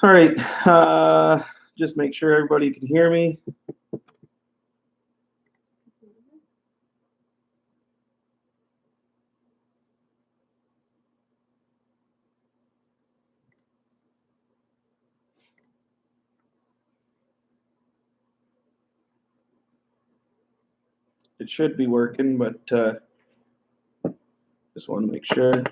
All right, just make sure everybody can hear me. It should be working, but just want to make sure.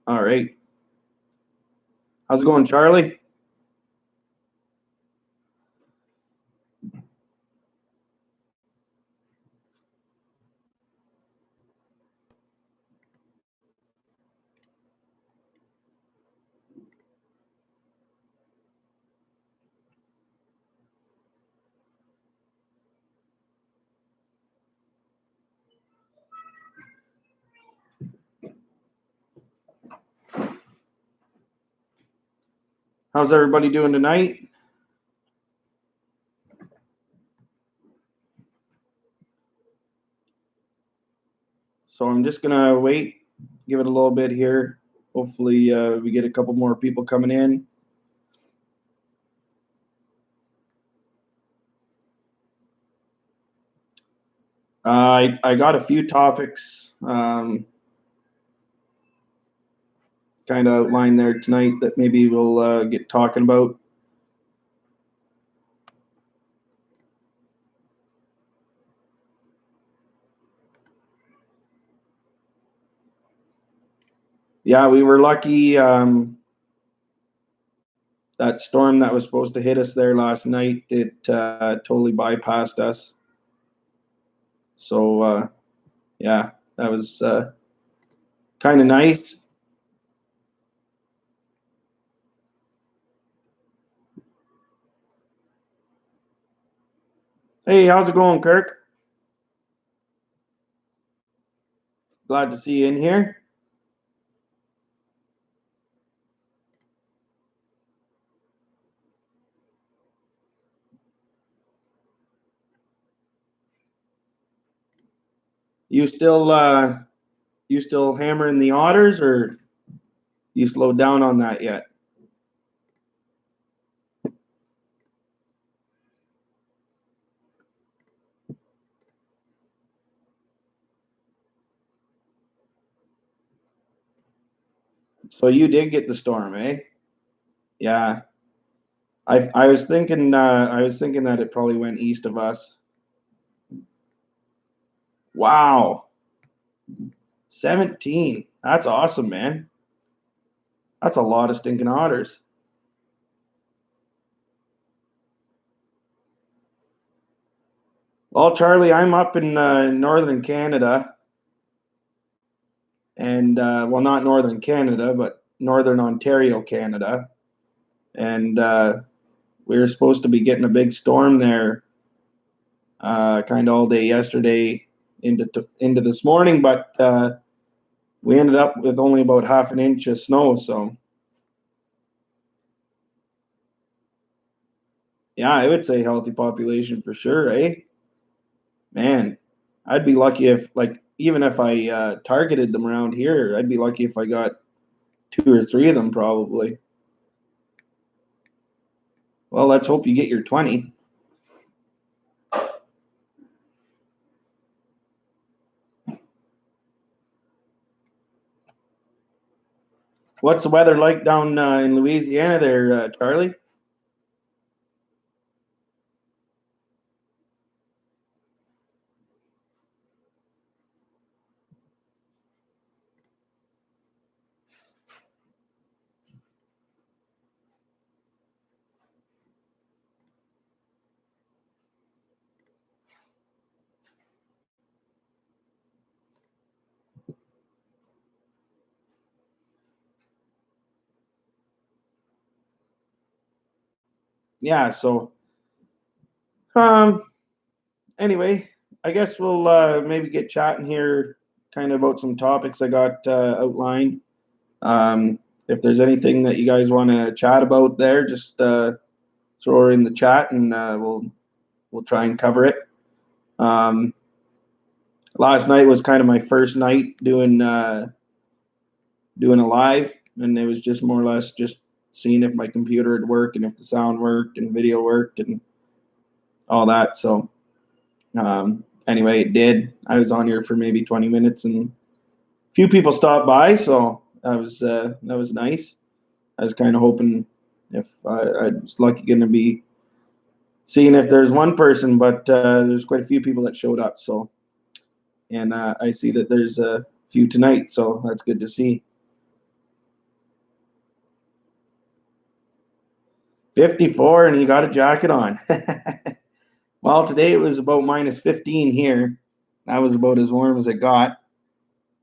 All right. How's it going, Charlie? How's everybody doing tonight? So I'm just gonna wait, give it a little bit here. Hopefully, we get a couple more people coming in. I got a few topics kind of outlined there tonight that maybe we'll get talking about. Yeah, we were lucky. That storm that was supposed to hit us there last night, it totally bypassed us. So yeah, that was kind of nice. Hey, how's it going, Kirk? Glad to see you in here. You still hammering the otters, or you slowed down on that yet? So you did get the storm, eh? Yeah. I was thinking that it probably went east of us. Wow. 17. That's awesome, man. That's a lot of stinking otters. Well, Charlie, I'm up in northern Canada, and well, not northern Canada, but northern Ontario, Canada, and we were supposed to be getting a big storm there, kind of all day yesterday into this morning, but we ended up with only about half an inch of snow. So yeah, I would say healthy population for sure, eh? Man, I'd be lucky if, like, even if I targeted them around here, I'd be lucky if I got 2 or 3 of them probably. Well, let's hope you get your 20. What's the weather like down in Louisiana there, Charlie? Yeah, so um anyway, I guess we'll maybe get chatting here kind of about some topics I got outlined. if there's anything that you guys want to chat about there, just throw it in the chat, and we'll try and cover it. Last night was kind of my first night doing a live, and it was just more or less just seeing if my computer would work and if the sound worked and video worked and all that. So anyway, it did. I was on here for maybe 20 minutes, and a few people stopped by, so that was nice. I was kind of hoping if I was lucky going to be seeing if there's one person, but there's quite a few people that showed up. So, and I see that there's a few tonight, so that's good to see. 54, and you got a jacket on. Well, today it was about minus 15 here. That was about as warm as it got.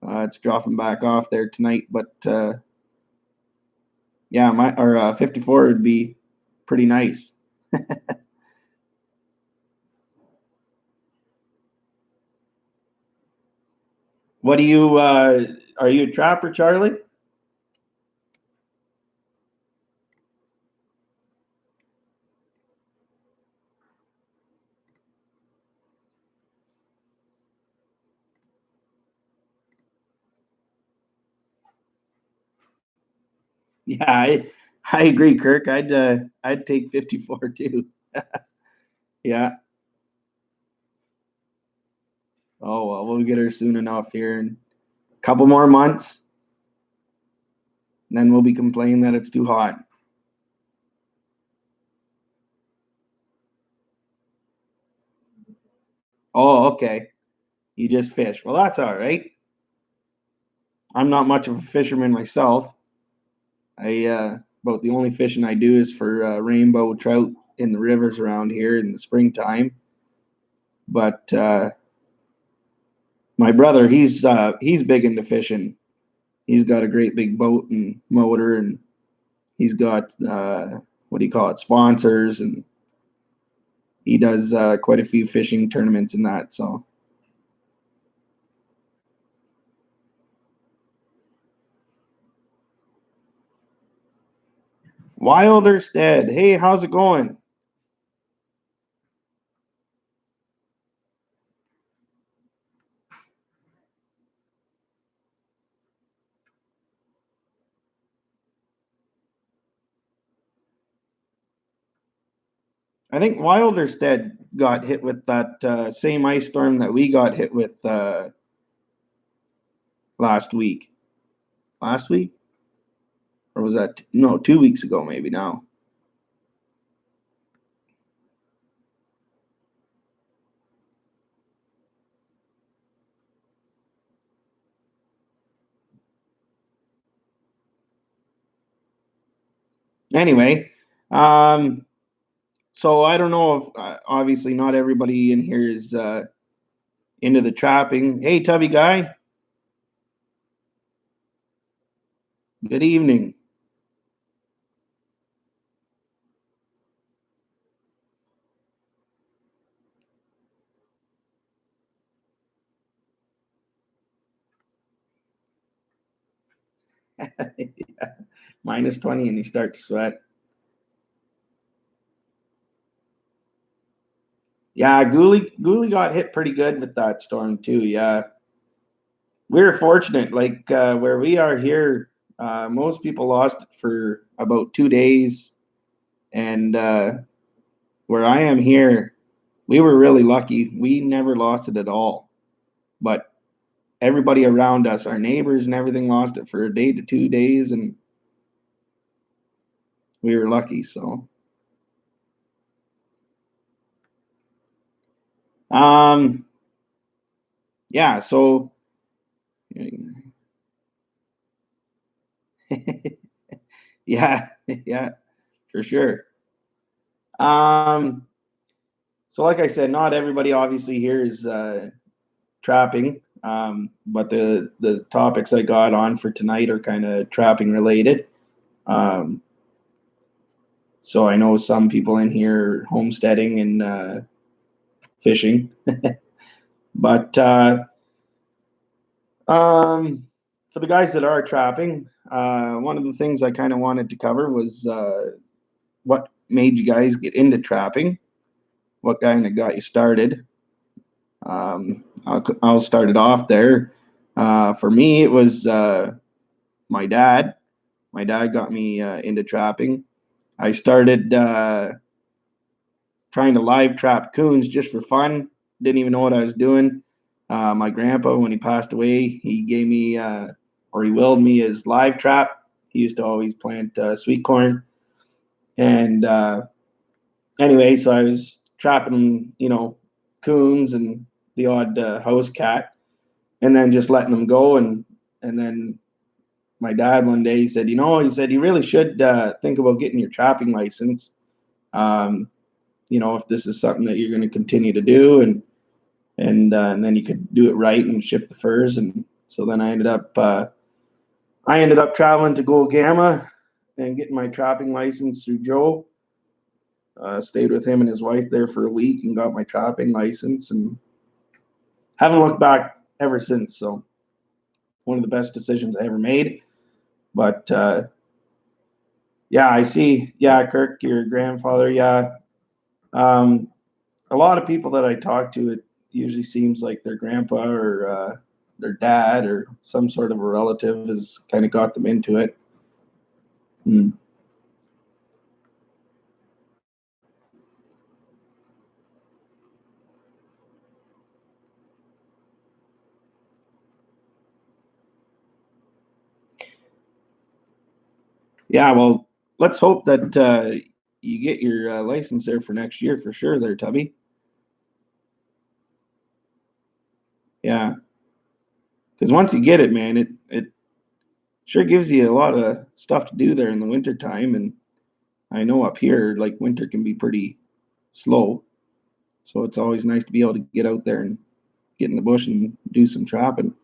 It's dropping back off there tonight, but yeah, 54 would be pretty nice. What do you? Are you a trapper, Charlie? Yeah, I agree, Kirk. I'd take 54 too. Yeah. Oh well, we'll get her soon enough here in a couple more months, and then we'll be complaining that it's too hot. Oh, okay. You just fish. Well, that's all right. I'm not much of a fisherman myself. I about the only fishing I do is for rainbow trout in the rivers around here in the springtime. But my brother, he's big into fishing. He's got a great big boat and motor, and he's got what do you call it, sponsors, and he does quite a few fishing tournaments and that. So Wilderstead, hey, how's it going? I think Wilderstead got hit with that same ice storm that we got hit with last week. Last week? Or was that, no, 2 weeks ago, maybe now. Anyway, so I don't know if, obviously, not everybody in here is into the trapping. Hey, Tubby Guy, good evening. Yeah, minus 20 and you start to sweat. Yeah, Gooley got hit pretty good with that storm too. Yeah, we were fortunate. Like where we are here, most people lost it for about 2 days, and where I am here, we were really lucky. We never lost it at all. But everybody around us, our neighbors and everything, lost it for a day to 2 days, and we were lucky. So, um, yeah. So, yeah, yeah, for sure. Um, so like I said, not everybody obviously here is trapping, but the topics I got on for tonight are kind of trapping related. Um, so I know some people in here homesteading and fishing, but um, for the guys that are trapping, one of the things I kind of wanted to cover was what made you guys get into trapping, what kind of got you started. I'll start it off there. For me, it was my dad. My dad got me into trapping. I started trying to live trap coons just for fun. Didn't even know what I was doing. My grandpa, when he passed away, he gave me, or he willed me his live trap. He used to always plant sweet corn. And anyway, so I was trapping, coons and the odd house cat, and then just letting them go. And then my dad one day, he said, you really should think about getting your trapping license. If this is something that you're going to continue to do, and then you could do it right and ship the furs. And so then I ended up traveling to Gold Gamma and getting my trapping license through Joe. Stayed with him and his wife there for a week and got my trapping license, and haven't looked back ever since. So one of the best decisions I ever made. But yeah, I see. Yeah, Kirk, your grandfather. Yeah. A lot of people that I talk to, it usually seems like their grandpa or their dad or some sort of a relative has kind of got them into it. Hmm. Yeah, well, let's hope that you get your license there for next year for sure there, Tubby. Yeah, because once you get it, man, it sure gives you a lot of stuff to do there in the winter time. And I know up here, like, winter can be pretty slow, so it's always nice to be able to get out there and get in the bush and do some trapping.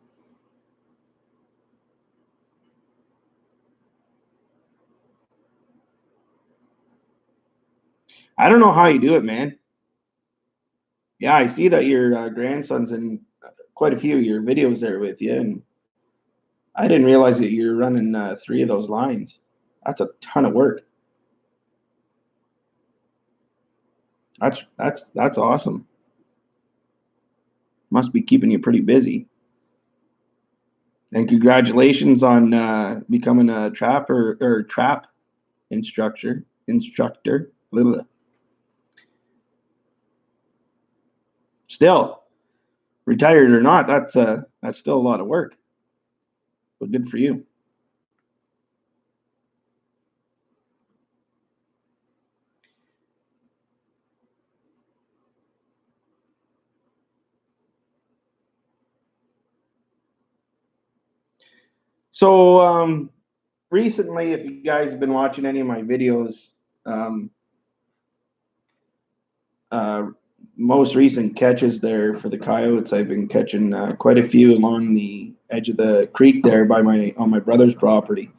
I don't know how you do it, man. Yeah, I see that your grandson's in quite a few of your videos there with you, and I didn't realize that you're running three of those lines. That's a ton of work. That's awesome. Must be keeping you pretty busy. And congratulations on becoming a trapper or trap instructor. Instructor. Still, retired or not, that's still a lot of work. But good for you. So recently, if you guys have been watching any of my videos, um, uh, most recent catches there for the coyotes, I've been catching quite a few along the edge of the creek there on my brother's property.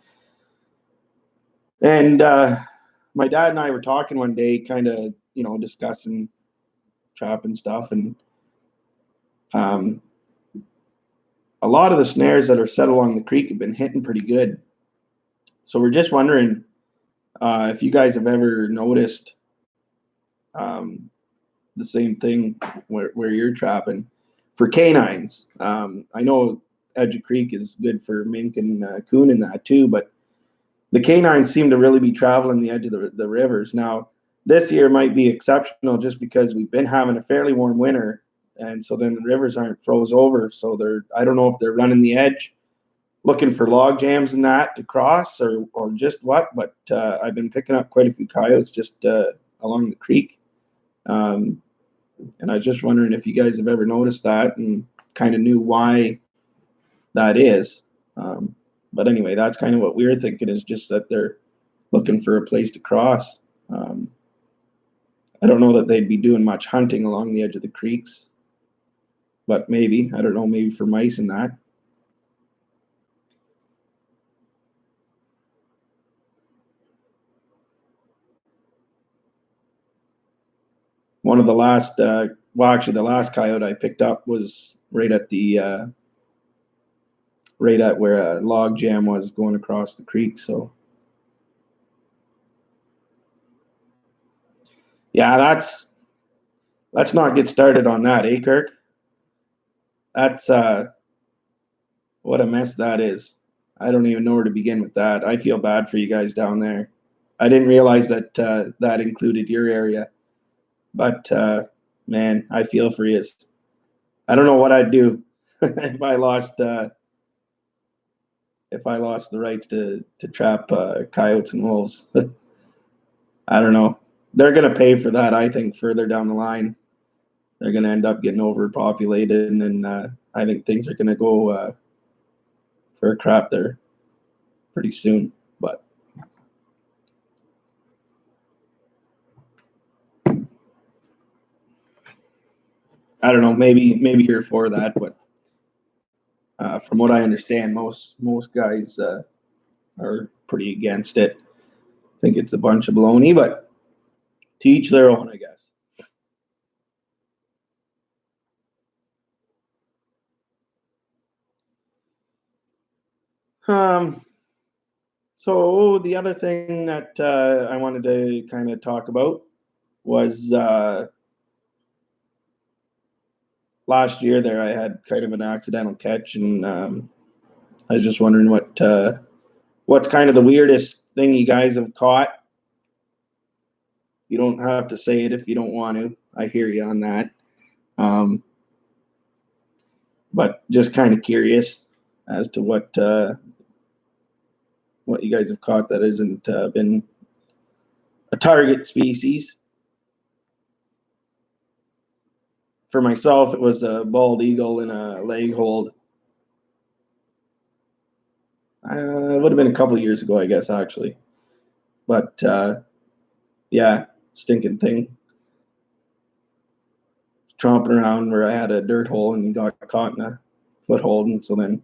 And my dad and I were talking one day, kind of discussing trapping stuff, and um, a lot of the snares that are set along the creek have been hitting pretty good. So we're just wondering if you guys have ever noticed um, the same thing where you're trapping for canines. I know Edge of Creek is good for mink and coon and that too, but the canines seem to really be traveling the edge of the rivers. Now, this year might be exceptional just because we've been having a fairly warm winter, and so then the rivers aren't froze over. So I don't know if they're running the edge, looking for log jams and that to cross, or just what. But I've been picking up quite a few coyotes just along the creek. Um, and I was just wondering if you guys have ever noticed that and kind of knew why that is. Um, but anyway, that's kind of what we were thinking, is just that they're looking for a place to cross. Um, I don't know that they'd be doing much hunting along the edge of the creeks, but maybe, I don't know, maybe for mice and that. One of the last, well, actually, the last coyote I picked up was right at the right at where a log jam was going across the creek. So yeah, let's not get started on that, eh, Kirk? That's what a mess that is. I don't even know where to begin with that. I feel bad for you guys down there. I didn't realize that that included your area, but man, I feel for you. I don't know what I'd do if I lost the rights to trap coyotes and wolves. I don't know. They're gonna pay for that. I think further down the line, they're gonna end up getting overpopulated, and I think things are gonna go for a crap there pretty soon. But I don't know. Maybe you're for that, but from what I understand, most guys are pretty against it. I think it's a bunch of baloney, but to each their own, I guess. Um, so the other thing that I wanted to kind of talk about was last year there I had kind of an accidental catch, and I was just wondering what's kind of the weirdest thing you guys have caught. You don't have to say it if you don't want to. I hear you on that. Um, but just kind of curious as to what you guys have caught that hasn't been a target species. For myself, it was a bald eagle in a leg hold. It would have been a couple years ago, I guess, actually. But yeah, stinking thing. Tromping around where I had a dirt hole and he got caught in a foothold. And so then,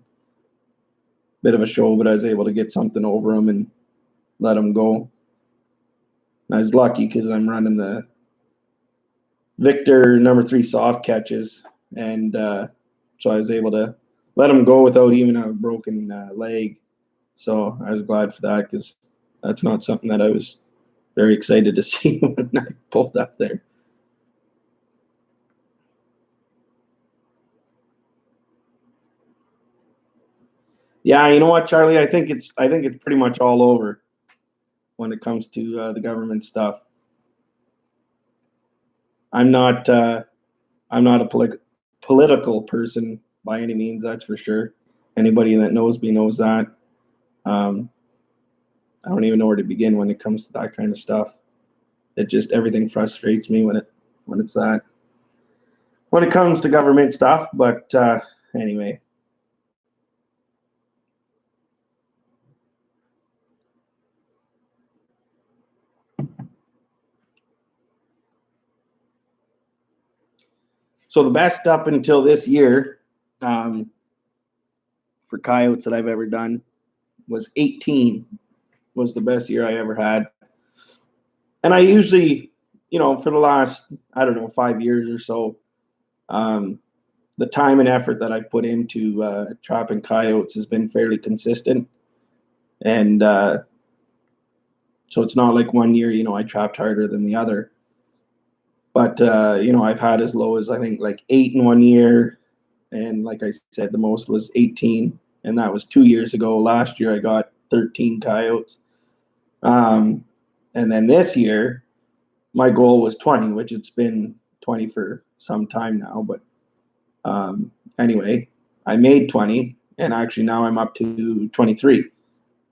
bit of a show, but I was able to get something over him and let him go. And I was lucky because I'm running the Victor #3 soft catches. And so I was able to let him go without even a broken leg. So I was glad for that because that's not something that I was very excited to see when I pulled up there. Yeah, you know what, Charlie? I think it's pretty much all over when it comes to the government stuff. I'm not I'm not a political person by any means. That's for sure. Anybody that knows me knows that. Um, I don't even know where to begin when it comes to that kind of stuff. It just everything frustrates me when it's that when it comes to government stuff. But anyway, so the best up until this year um, for coyotes that I've ever done was 18. Was the best year I ever had. And I usually, for the last, I don't know, 5 years or so, um, the time and effort that I put into trapping coyotes has been fairly consistent. And so it's not like one year, I trapped harder than the other. But, I've had as low as I think like 8 in one year. And like I said, the most was 18. And that was 2 years ago. Last year, I got 13 coyotes. And then this year, my goal was 20, which it's been 20 for some time now. But anyway, I made 20, and actually now I'm up to 23,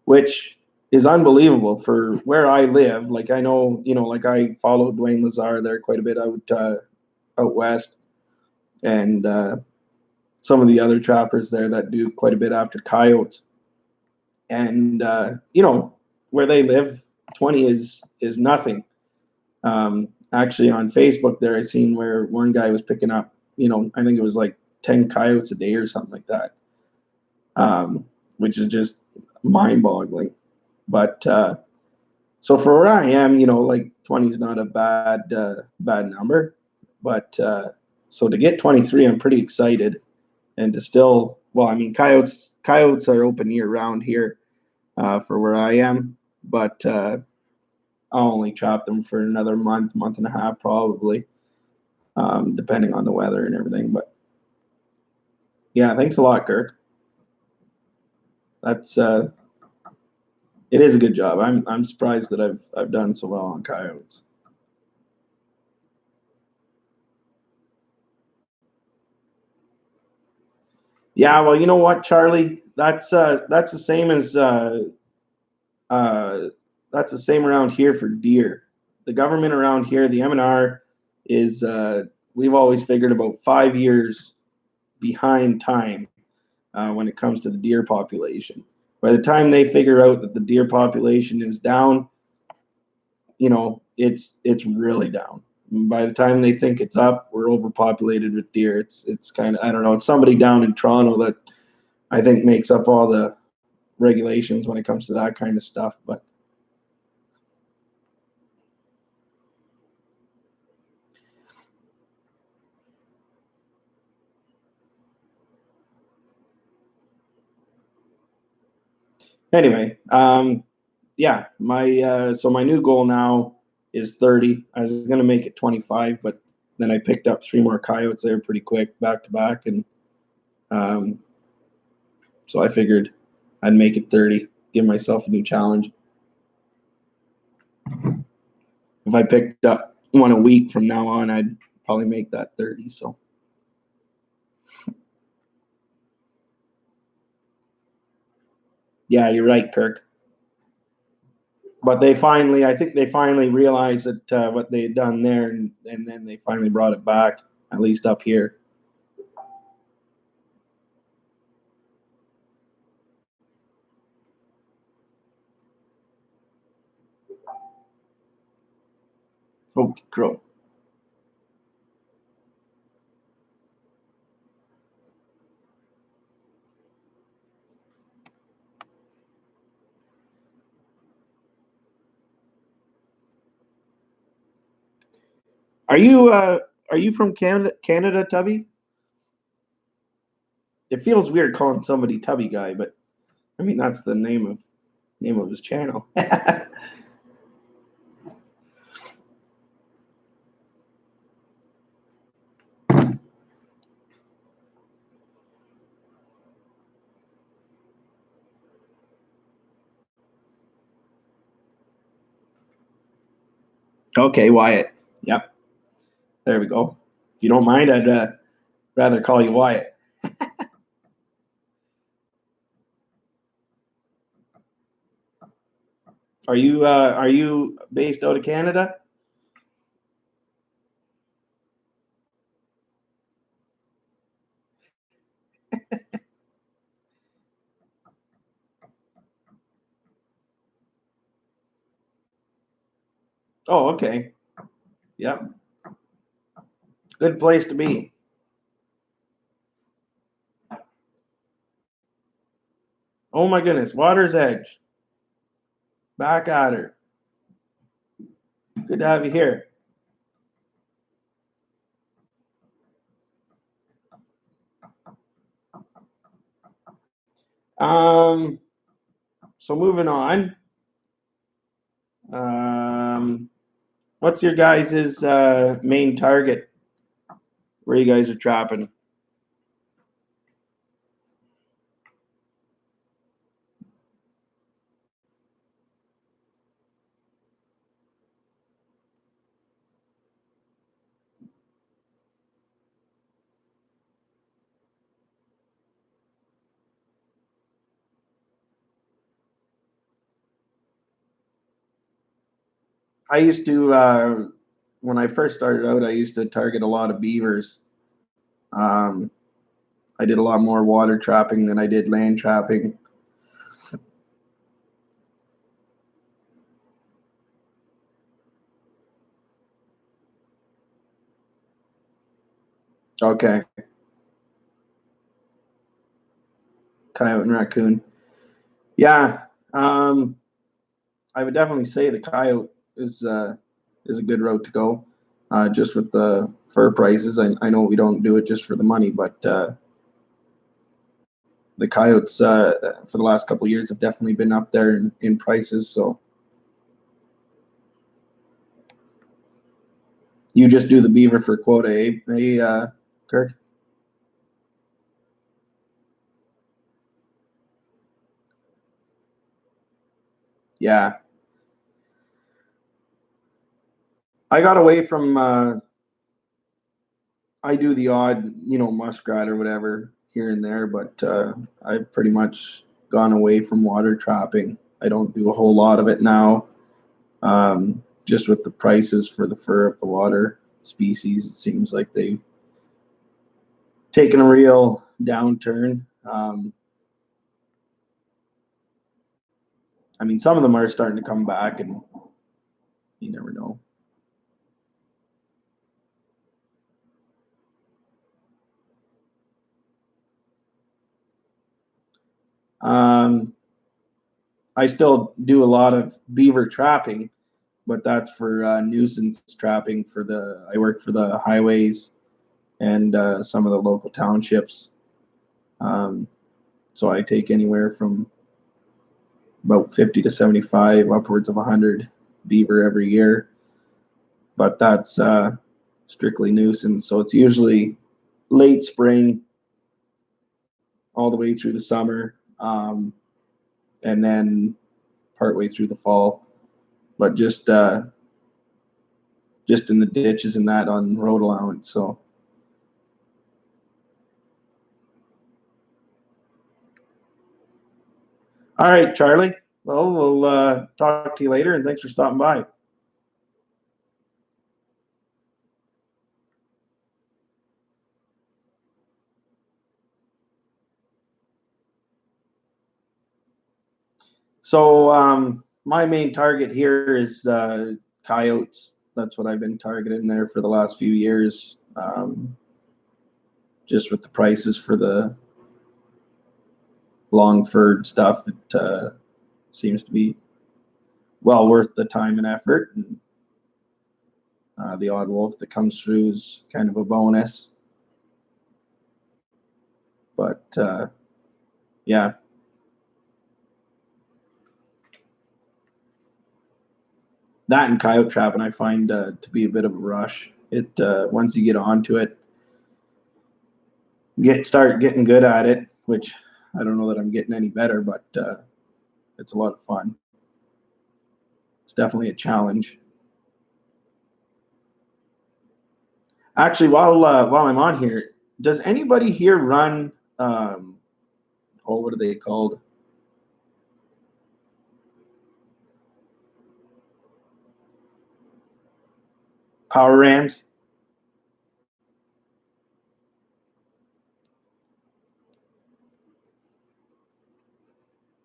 which is unbelievable for where I live. Like I know, like I follow Dwayne Lazar there quite a bit out west, and some of the other trappers there that do quite a bit after coyotes. And where they live, 20 is nothing. Actually, on Facebook there, I seen where one guy was picking up, I think it was like 10 coyotes a day or something like that, which is just mind-boggling. But so for where I am, like 20 is not a bad number. But so to get 23, I'm pretty excited, and to still, well, I mean, coyotes are open year round here for where I am, but I'll only trap them for another month and a half probably, depending on the weather and everything. But yeah, thanks a lot, Kirk. That's it is a good job. I'm surprised that I've done so well on coyotes. Yeah, well, you know what, Charlie? That's the same as uh, that's the same around here for deer. The government around here, the MNR, is we've always figured about 5 years behind time when it comes to the deer population. By the time they figure out that the deer population is down, it's really down. And by the time they think it's up, we're overpopulated with deer. It's kind of, I don't know. It's somebody down in Toronto that I think makes up all the regulations when it comes to that kind of stuff. But anyway, yeah, my new goal now is 30. I was gonna make it 25, but then I picked up 3 more coyotes there pretty quick, back to back, and um, so I figured I'd make it 30, give myself a new challenge. If I picked up one a week from now on, I'd probably make that 30. So yeah, you're right, Kirk. But I think they finally realized that what they had done there, and then they finally brought it back, at least up here. Oh, crow. Are you from Canada, Tubby? It feels weird calling somebody Tubby Guy, but I mean that's the name of his channel. Okay, Wyatt. Yep, there we go. If you don't mind, I'd rather call you Wyatt. Are you based out of Canada? Oh, okay. Yep. Good place to be. Oh my goodness, Water's Edge. Back at her. Good to have you here. Um, so moving on. Um, what's your guys' main target where you guys are trapping? I used to when I first started out, I used to target a lot of beavers. Um, I did a lot more water trapping than I did land trapping. Okay, coyote and raccoon. Yeah, um, I would definitely say the coyote is a good route to go. Just with the fur prices, I know we don't do it just for the money, but the coyotes for the last couple of years have definitely been up there in prices. So you just do the beaver for quota, Kirk? Yeah. I got away from, I do the odd, muskrat or whatever here and there, but I've pretty much gone away from water trapping. I don't do a whole lot of it now. Just with the prices for the fur of the water species, it seems like they've taken a real downturn. I mean, some of them are starting to come back, and you never know. Um, I still do a lot of beaver trapping, but that's for nuisance trapping. I work for the highways and some of the local townships. Um, so I take anywhere from about 50 to 75, upwards of 100 beaver every year. But that's strictly nuisance. So it's usually late spring all the way through the summer, and then partway through the fall. But just in the ditches and that on road allowance. So, all right, Charlie. Well, we'll talk to you later, and thanks for stopping by. So, my main target here is coyotes. That's what I've been targeting there for the last few years. Just with the prices for the long furred stuff, it seems to be well worth the time and effort. And the odd wolf that comes through is kind of a bonus. But yeah, that and coyote trapping I find to be a bit of a rush. It once you get onto it, start getting good at it, which I don't know that I'm getting any better, but it's a lot of fun. It's definitely a challenge. Actually, while I'm on here, does anybody here run? What are they called? Power rams?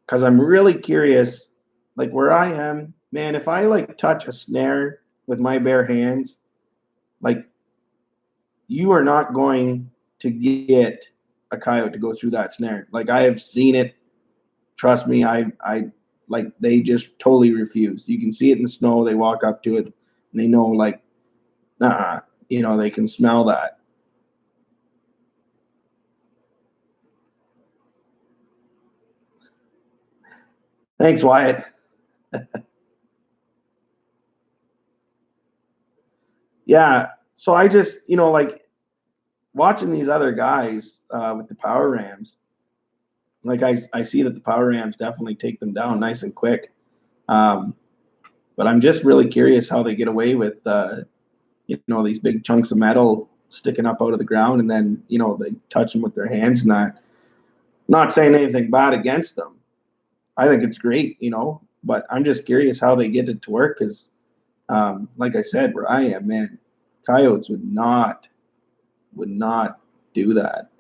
Because I'm really curious. Like where I am, man, if I like touch a snare with my bare hands, like you are not going to get a coyote to go through that snare. Like I have seen it. Trust me, I like they just totally refuse. You can see it in the snow. They walk up to it and they know like, nah, they can smell that. Thanks, Wyatt. Yeah. So I just, like watching these other guys with the power rams, like I see that the power rams definitely take them down nice and quick. Um, but I'm just really curious how they get away with, these big chunks of metal sticking up out of the ground, and then they touch them with their hands and that. Not saying anything bad against them. I think it's great, but I'm just curious how they get it to work because, like I said, where I am, man, coyotes would not do that.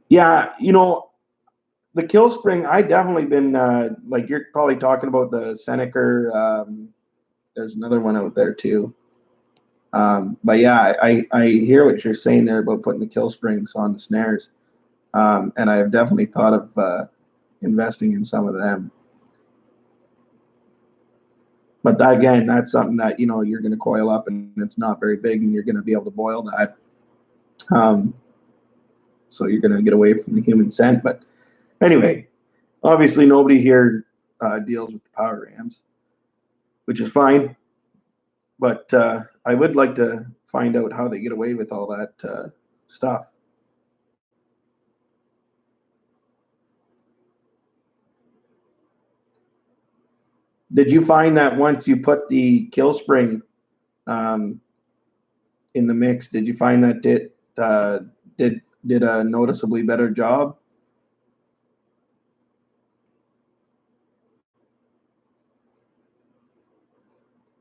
Yeah, the kill spring. I definitely been like you're probably talking about the Seneca. There's another one out there too. But yeah, I hear what you're saying there about putting the kill springs on the snares, and I have definitely thought of investing in some of them. But that, again, that's something that you're going to coil up, and it's not very big, and you're going to be able to boil that. So you're going to get away from the human scent. But anyway, obviously nobody here deals with the power rams, which is fine. But I would like to find out how they get away with all that stuff. Did you find that once you put the kill spring in the mix, did you find that did a noticeably better job?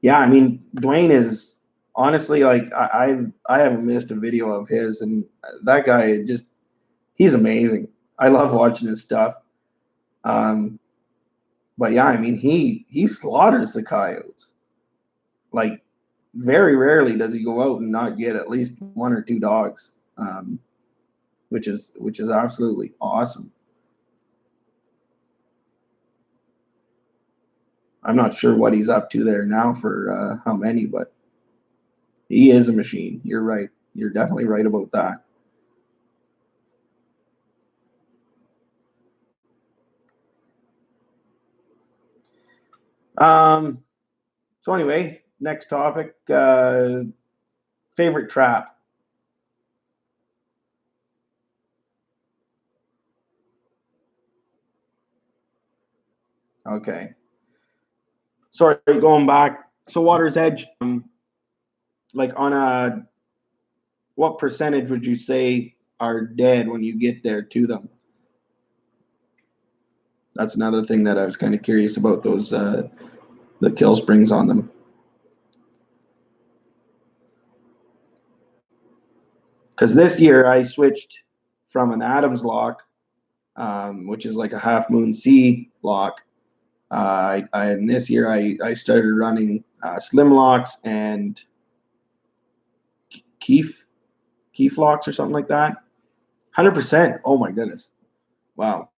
Yeah, I mean, Dwayne is honestly like I haven't missed a video of his, and that guy he's amazing. I love watching his stuff. Um, but yeah, I mean he slaughters the coyotes. Like very rarely does he go out and not get at least one or two dogs, which is absolutely awesome. I'm not sure what he's up to there now for how many, but he is a machine. You're right. You're definitely right about that. So anyway, next topic, favorite trap. Okay. Sorry, going back. So Water's Edge, like on a, what percentage would you say are dead when you get there to them? That's another thing that I was kind of curious about, those the kill springs on them. Because this year I switched from an Adams lock, which is like a Half Moon C lock. And this year I started running slim locks and Keef locks or something like that. 100%. Oh my goodness. Wow.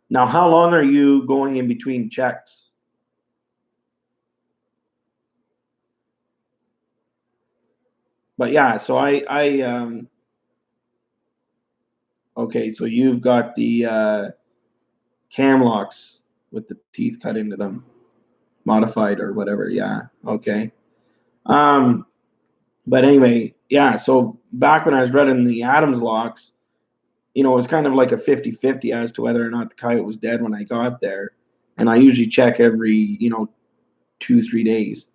Now, how long are you going in between checks? But yeah, so okay, so you've got the cam locks with the teeth cut into them, modified or whatever. Yeah. Okay. Um, but anyway, yeah, so back when I was running the Adams locks, it was kind of like a 50-50 as to whether or not the coyote was dead when I got there. And I usually check every, 2-3 days.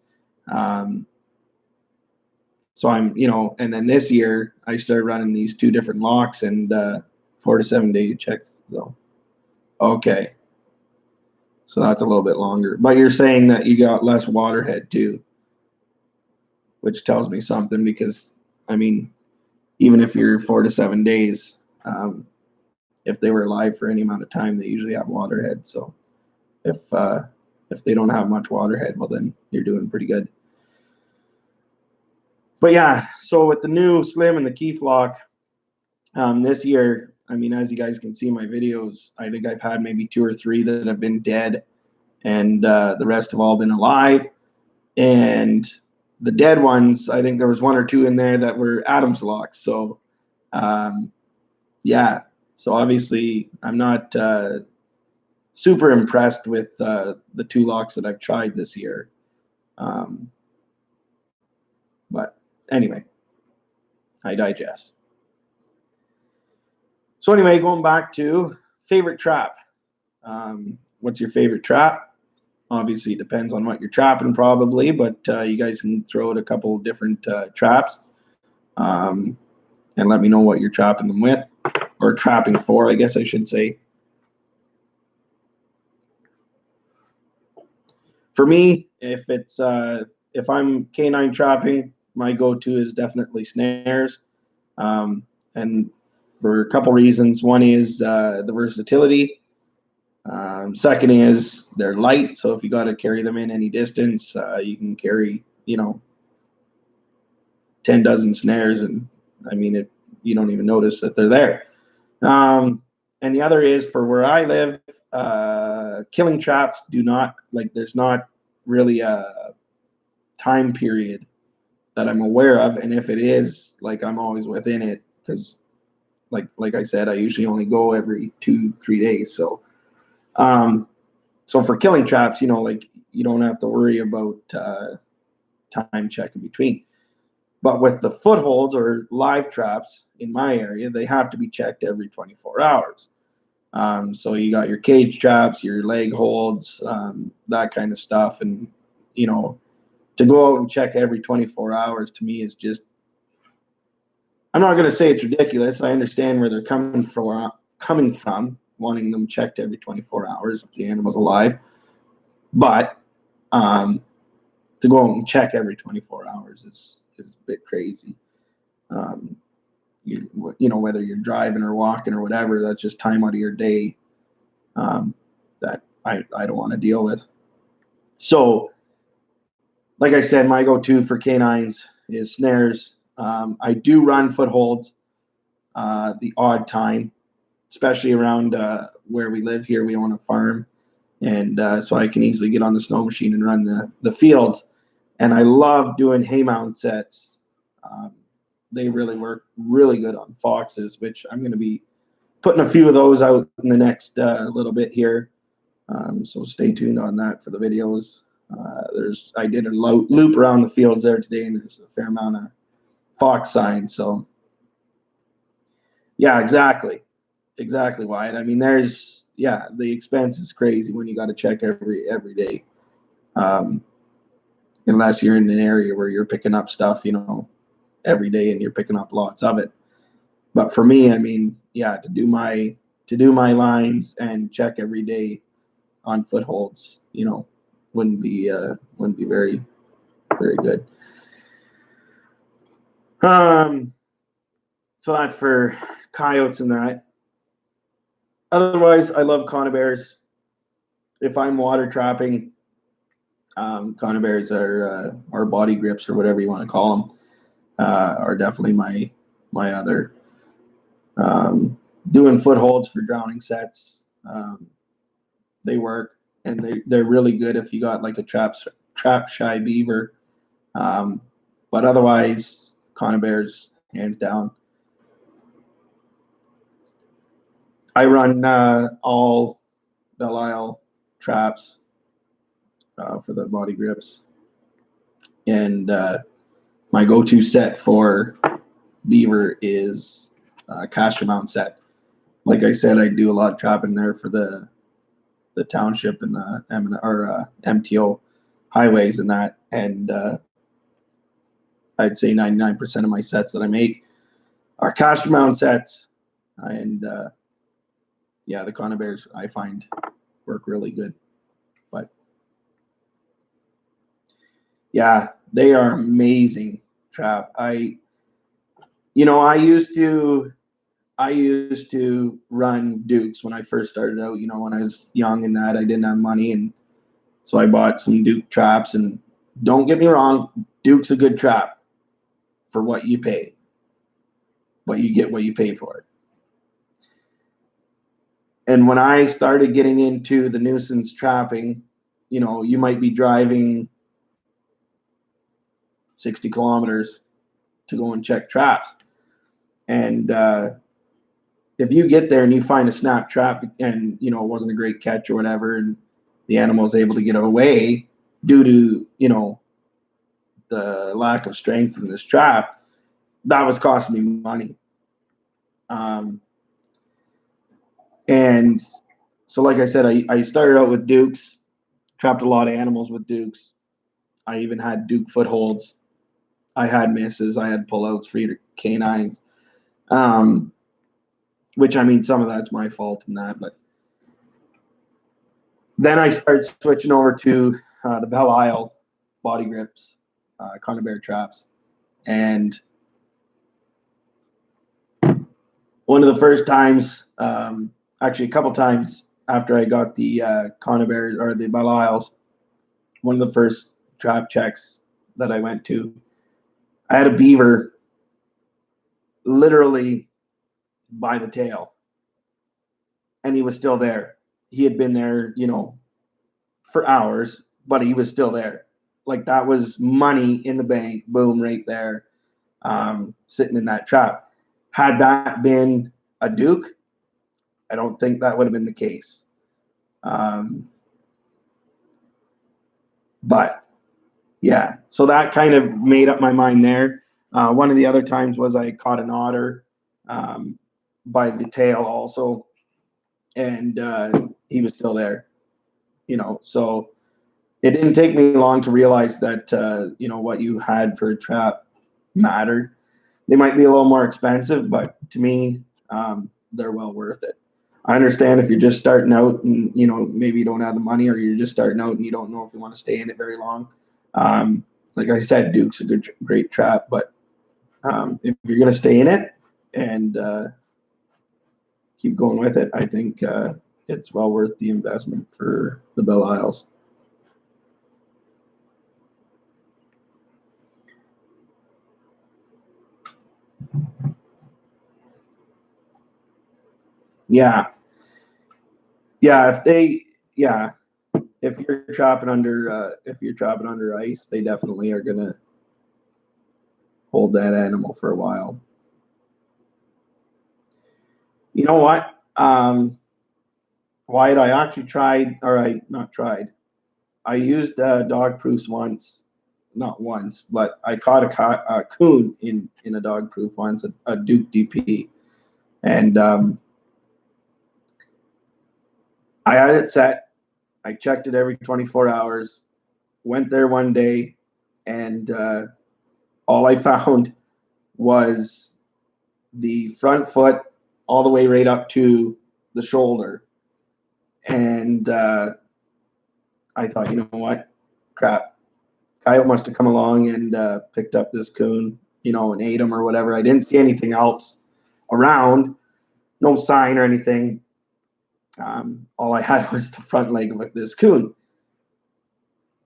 So and then this year I started running these two different locks and 4 to 7 day checks though. Okay. So that's a little bit longer. But you're saying that you got less waterhead too, which tells me something because, I mean, even if you're 4 to 7 days, if they were alive for any amount of time, they usually have waterhead. So if they don't have much waterhead, well, then you're doing pretty good. But yeah, so with the new Slim and the Keef lock, this year, I mean, as you guys can see in my videos, I think I've had maybe 2 or 3 that have been dead, and the rest have all been alive. And the dead ones, I think there was 1 or 2 in there that were Adams locks. So, yeah. So obviously, I'm not super impressed with the 2 locks that I've tried this year. But anyway, I digest. So anyway, going back to favorite trap. What's your favorite trap? Obviously, it depends on what you're trapping, probably, but you guys can throw out a couple of different traps, and let me know what you're trapping them with, or trapping for, I guess I should say. For me, if I'm canine trapping, my go-to is definitely snares, and for a couple reasons. One is the versatility. Second is they're light, so if you got to carry them in any distance, you can carry 10 dozen snares, and I mean you don't even notice that they're there. And the other is for where I live, killing traps do not, like, there's not really a time period that I'm aware of, and if it is, like, I'm always within it, because like I said, I usually only go every 2-3 days. So so for killing traps, like, you don't have to worry about time check in between. But with the footholds or live traps in my area, they have to be checked every 24 hours. So you got your cage traps, your leg holds, that kind of stuff. And, to go out and check every 24 hours to me is just, I'm not going to say it's ridiculous. I understand where they're coming from, wanting them checked every 24 hours if the animal's alive. But to go out and check every 24 hours is a bit crazy. Whether you're driving or walking or whatever, that's just time out of your day that I don't want to deal with. So, like I said, my go-to for canines is snares. I do run footholds the odd time, especially around where we live here. We own a farm, and so I can easily get on the snow machine and run the fields. And I love doing hay mound sets. They really work really good on foxes, which I'm going to be putting a few of those out in the next little bit here. So stay tuned on that for the videos. I did a loop around the fields there today, and there's a fair amount of fox signs. So yeah, exactly, Wyatt. I mean, the expense is crazy when you got to check every day, unless you're in an area where you're picking up stuff, every day, and you're picking up lots of it. But for me, I mean, yeah, to do my lines and check every day on footholds, wouldn't be very, very good. So that's for coyotes and that. Otherwise, I love conibears. If I'm water trapping, conibears or body grips, or whatever you want to call them, are definitely my other. Doing footholds for drowning sets, they work, and they're really good if you got like a trap shy beaver. But otherwise, conibears hands down. I run all Belle traps for the body grips, and my go-to set for beaver is caster mount set. Like I said, I do a lot of trapping there for the township and the MTO highways and that, and I'd say 99% of my sets that I make are caster mount sets, and yeah, the conibears I find work really good. But yeah, they are amazing trap. I used to run Dukes when I first started out. When I was young and that, I didn't have money, and so I bought some Duke traps. And don't get me wrong, Duke's a good trap for what you pay, but you get what you pay for it. And when I started getting into the nuisance trapping, you might be driving 60 kilometers to go and check traps. And if you get there and you find a snap trap and, it wasn't a great catch or whatever, and the animal is able to get away due to, the lack of strength in this trap, that was costing me money. And so, like I said, I started out with Dukes, trapped a lot of animals with Dukes. I even had Duke footholds. I had misses. I had pullouts for canines. Which, I mean, some of that's my fault in that. But then I started switching over to the Belle Isle body grips, conibear traps. And one of the first times, actually a couple times after I got the conibear or the Belle Isles, one of the first trap checks that I went to, I had a beaver literally by the tail, and he was still there. He had been there, for hours, but he was still there. Like that was money in the bank, boom, right there, sitting in that trap. Had that been a Duke, I don't think that would have been the case. But yeah, so that kind of made up my mind there. One of the other times was I caught an otter by the tail also, and he was still there, so it didn't take me long to realize that what you had for a trap mattered. They might be a little more expensive, but to me, they're well worth it. I understand if you're just starting out and maybe you don't have the money, or you're just starting out and you don't know if you want to stay in it very long. Like I said, Duke's a great trap, but if you're going to stay in it and keep going with it, I think it's well worth the investment for the Belle Isles. Yeah. If you're trapping under ice, they definitely are gonna hold that animal for a while. You know what? Wyatt, I actually tried, or I not tried. I used dog proofs once, not once, but I caught a coon in a dog proof once, a Duke DP, and I had it set. I checked it every 24 hours. Went there one day, and all I found was the front foot all the way right up to the shoulder. And I thought, you know what? Crap. Coyote must have come along and picked up this coon, and ate him or whatever. I didn't see anything else around, no sign or anything. All I had was the front leg of this coon.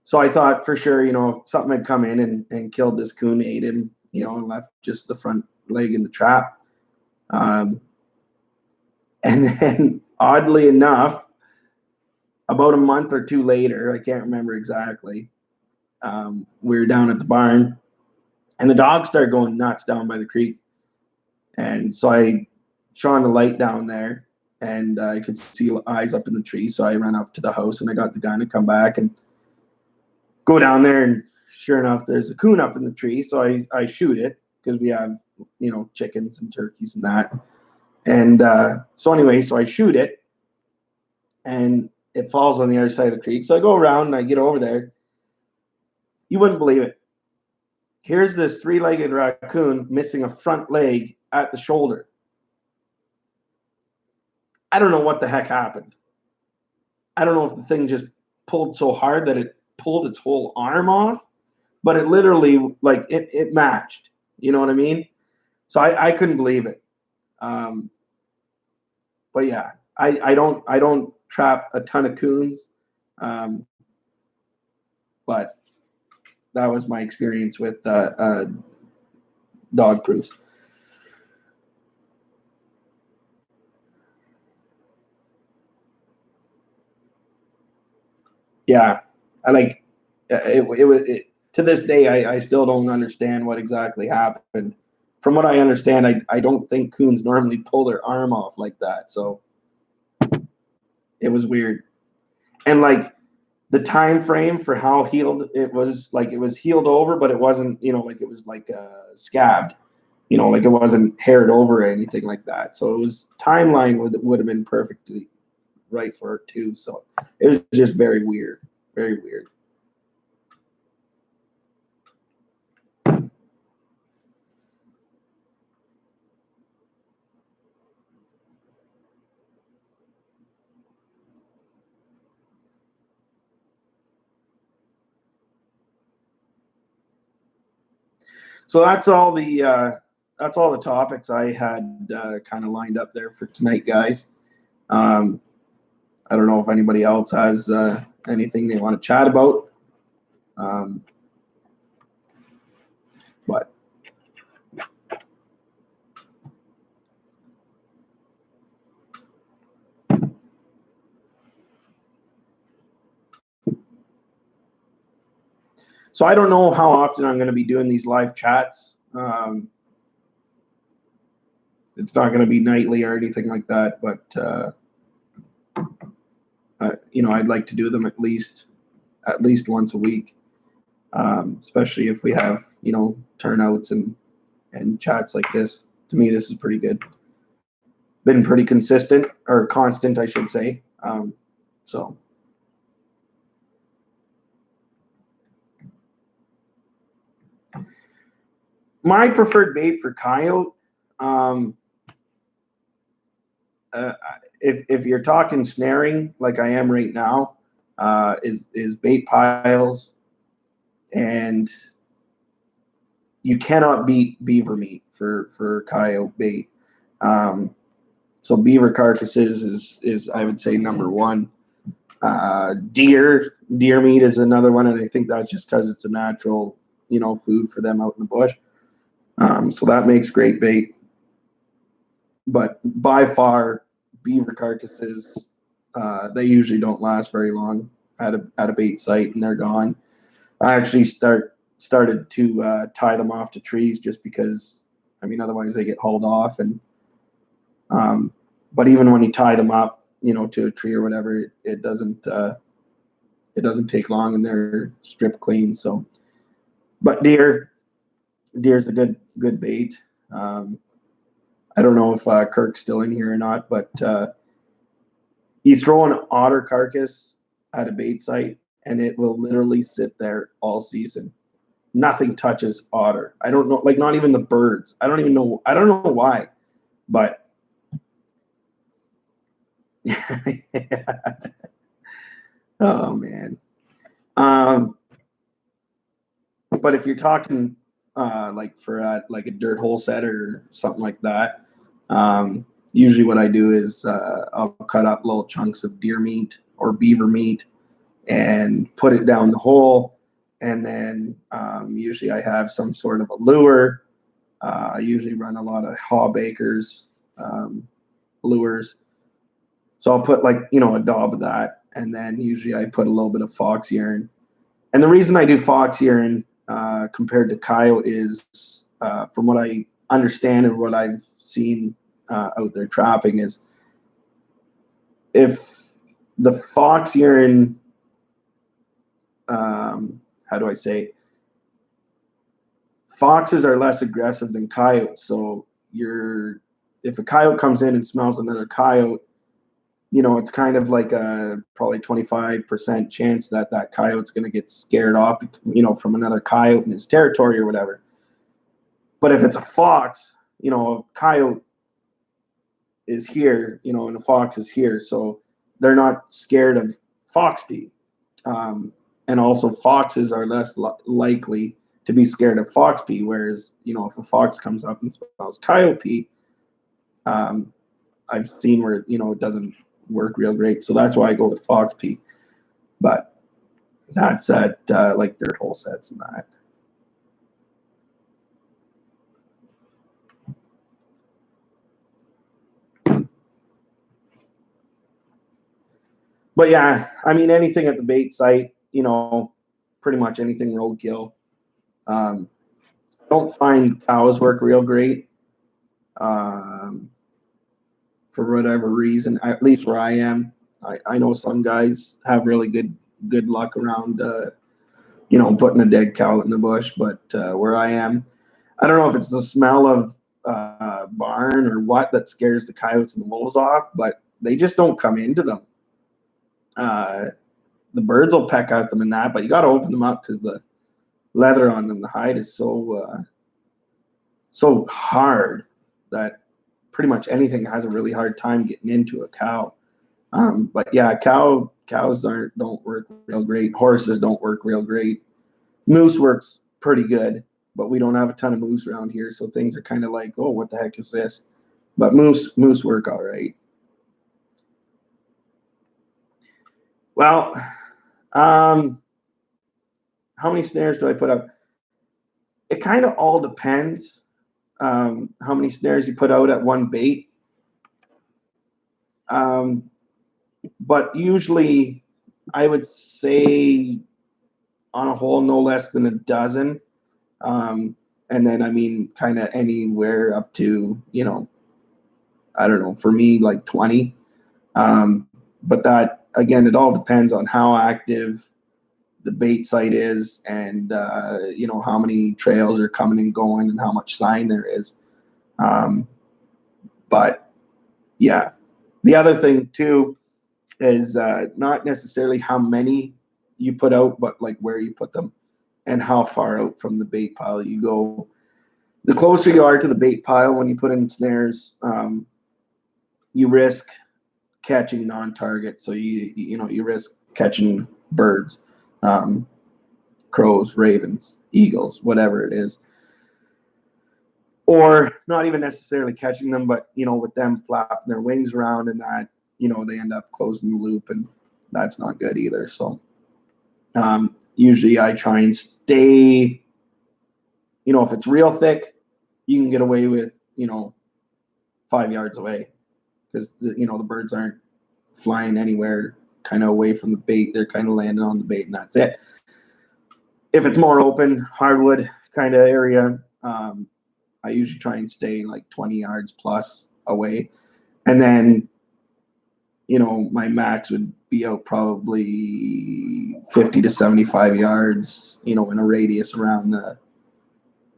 So I thought for sure, something had come in and killed this coon, ate him, and left just the front leg in the trap. And then, oddly enough, about a month or two later, I can't remember exactly, we were down at the barn, and the dogs started going nuts down by the creek. And so I shone the light down there, and I could see eyes up in the tree. So I ran up to the house, and I got the gun to come back and go down there, and sure enough, there's a coon up in the tree. So I shoot it, because we have, chickens and turkeys and that. And so I shoot it, and it falls on the other side of the creek. So I go around and I get over there. You wouldn't believe it. Here's this three-legged raccoon missing a front leg at the shoulder. I don't know what the heck happened. I don't know if the thing just pulled so hard that it pulled its whole arm off, but it literally, like, it matched. You know what I mean? So I couldn't believe it. But yeah, I don't trap a ton of coons, but that was my experience with dog proofs. Yeah, I like it to this day. I still don't understand what exactly happened. From what I understand, I don't think coons normally pull their arm off like that. So it was weird. And like the time frame for how healed it was, like it was healed over, but it wasn't, like it was like scabbed, like it wasn't haired over or anything like that. So it was timeline would have been perfectly right for it too. So it was just very weird, very weird. So that's all the topics I had kind of lined up there for tonight, guys. I don't know if anybody else has anything they want to chat about, but So I don't know how often I'm going to be doing these live chats. It's not going to be nightly or anything like that, but I'd like to do them at least once a week, especially if we have turnouts and chats like this. To me, this is pretty good. Been pretty consistent, or constant, I should say. So. My preferred bait for coyote, if you're talking snaring like I am right now, is bait piles, and you cannot beat beaver meat for coyote bait. So beaver carcasses is I would say number one. Deer meat is another one, and I think that's just because it's a natural food for them out in the bush. So that makes great bait. But by far, beaver carcasses, they usually don't last very long at a bait site, and they're gone. I actually started to tie them off to trees just because, otherwise they get hauled off. And but even when you tie them up, to a tree or whatever, it doesn't take long, and they're stripped clean. So, but deer's a good bait. I don't know if Kirk's still in here or not, but you throw an otter carcass at a bait site, and it will literally sit there all season. Nothing touches otter. I don't know, like not even the birds. I don't know why, but oh man. But if you're talking like for like a dirt hole set or something like that, usually what I do is I'll cut up little chunks of deer meat or beaver meat and put it down the hole. And then usually I have some sort of a lure. I usually run a lot of Hawbakers lures. So I'll put like, a daub of that. And then usually I put a little bit of fox urine. And the reason I do fox urine compared to coyote is, from what I understand and what I've seen out there trapping, is if the fox urine, how do I say, foxes are less aggressive than coyotes. So if a coyote comes in and smells another coyote, it's kind of like a probably 25% chance that coyote's going to get scared off, from another coyote in his territory or whatever. But if it's a fox, a coyote is here, and a fox is here, so they're not scared of fox pee. And also foxes are less likely to be scared of fox pee, whereas, if a fox comes up and smells coyote pee, I've seen where, it doesn't work real great. So that's why I go with fox pee. But that's at like dirt hole sets and that. But yeah, anything at the bait site, pretty much anything roadkill. Don't find cows work real great. For whatever reason, at least where I am. I know some guys have really good luck around, putting a dead cow in the bush, but where I am, I don't know if it's the smell of barn or what that scares the coyotes and the wolves off, but they just don't come into them. The birds will peck at them and that, but you got to open them up because the leather on them, the hide is so hard that pretty much anything has a really hard time getting into a cow. But yeah, cows don't work real great. Horses don't work real great. Moose works pretty good, but we don't have a ton of moose around here, so things are kind of like, oh, what the heck is this? But moose work all right. Well, how many snares do I put up? It kind of all depends how many snares you put out at one bait. But usually I would say on a whole, no less than a dozen. And then, I mean, kind of anywhere up to, I don't know, for me, like 20. But that, again, it all depends on how active the bait site is, and, how many trails are coming and going and how much sign there is. But yeah, the other thing too is not necessarily how many you put out, but like where you put them and how far out from the bait pile you go. The closer you are to the bait pile when you put in snares, you risk catching non-target. So you risk catching birds, crows, ravens, eagles, whatever it is. Or not even necessarily catching them, but with them flapping their wings around and that, they end up closing the loop, and that's not good either. So usually I try and stay, if it's real thick, you can get away with 5 yards away, because the birds aren't flying anywhere kind of away from the bait. They're kind of landing on the bait, and that's it. If it's more open, hardwood kind of area, I usually try and stay like 20 yards plus away. And then, my max would be out probably 50 to 75 yards, in a radius around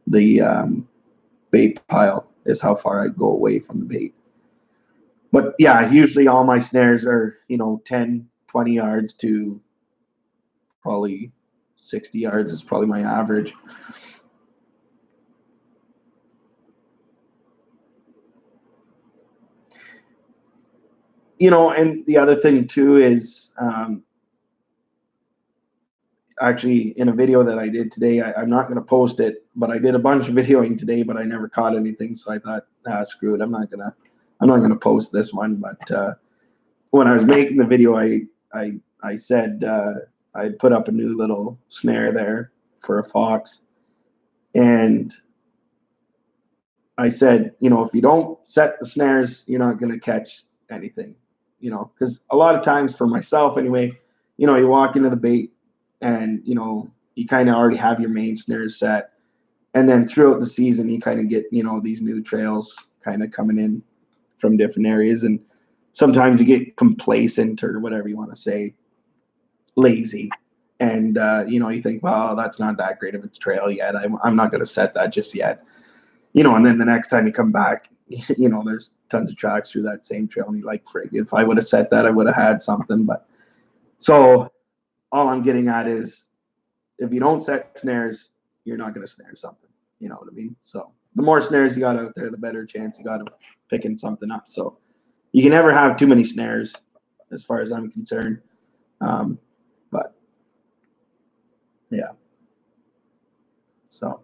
the bait pile is how far I go away from the bait. But yeah, usually all my snares are, 10, 20 yards to probably 60 yards is probably my average. And the other thing too is, actually in a video that I did today, I'm not going to post it, but I did a bunch of videoing today, but I never caught anything. So I thought, screw it. I'm not going to post this one. But when I was making the video, I said, I'd put up a new little snare there for a fox. And I said, if you don't set the snares, you're not going to catch anything, because a lot of times, for myself anyway, you walk into the bait and, you kind of already have your main snares set. And then throughout the season, you kind of get, these new trails kind of coming in from different areas. And sometimes you get complacent, or whatever you want to say, lazy. And, you think, well, that's not that great of a trail yet. I'm not going to set that just yet. And then the next time you come back, there's tons of tracks through that same trail, and you're like, frig, if I would have set that, I would have had something. But so all I'm getting at is, if you don't set snares, you're not going to snare something. You know what I mean? So the more snares you got out there, the better chance you got of picking something up. So you can never have too many snares, as far as I'm concerned. But yeah. So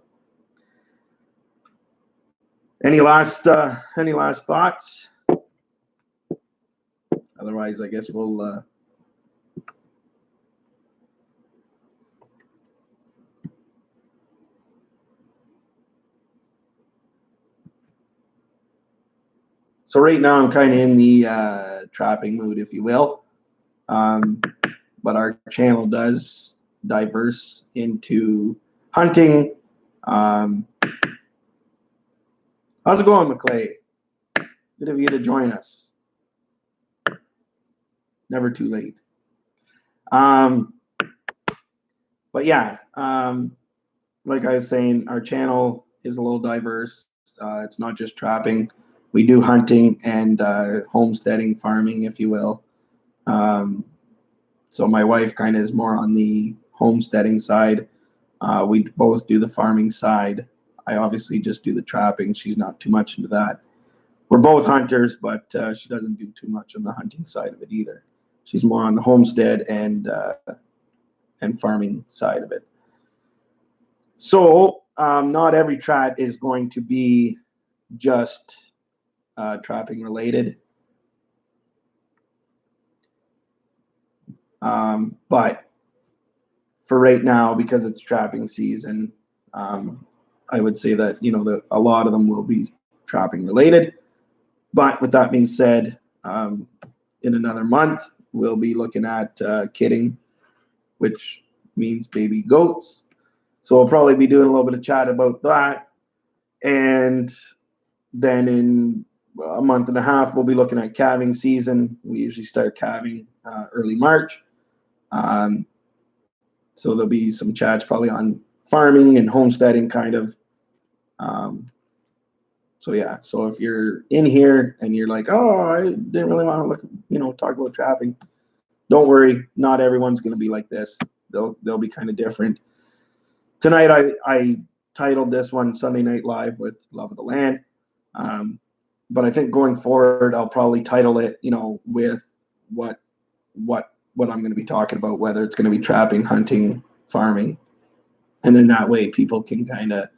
any last thoughts? Otherwise, I guess we'll so right now I'm kind of in the trapping mood, if you will. But our channel does diverse into hunting. How's it going, McClay? Good of you to join us. Never too late. But yeah, like I was saying, our channel is a little diverse. It's not just trapping. We do hunting and homesteading, farming, if you will. So my wife kind of is more on the homesteading side. We both do the farming side. I obviously just do the trapping. She's not too much into that. We're both hunters, but she doesn't do too much on the hunting side of it either. She's more on the homestead and farming side of it. So not every chat is going to be just trapping related. But for right now, because it's trapping season, I would say that a lot of them will be trapping related. But with that being said, in another month we'll be looking at kitting, which means baby goats. So we'll probably be doing a little bit of chat about that. And then in a month and a half, we'll be looking at calving season. We usually start calving early March. So there'll be some chats probably on farming and homesteading kind of. So yeah, so if you're in here and you're like, oh, I didn't really want to talk about trapping, don't worry. Not everyone's going to be like this. They'll be kind of different. Tonight, I titled this one Sunday Night Live with Love of the Land. But I think going forward, I'll probably title it, with what I'm going to be talking about, whether it's going to be trapping, hunting, farming. And then that way people can kind of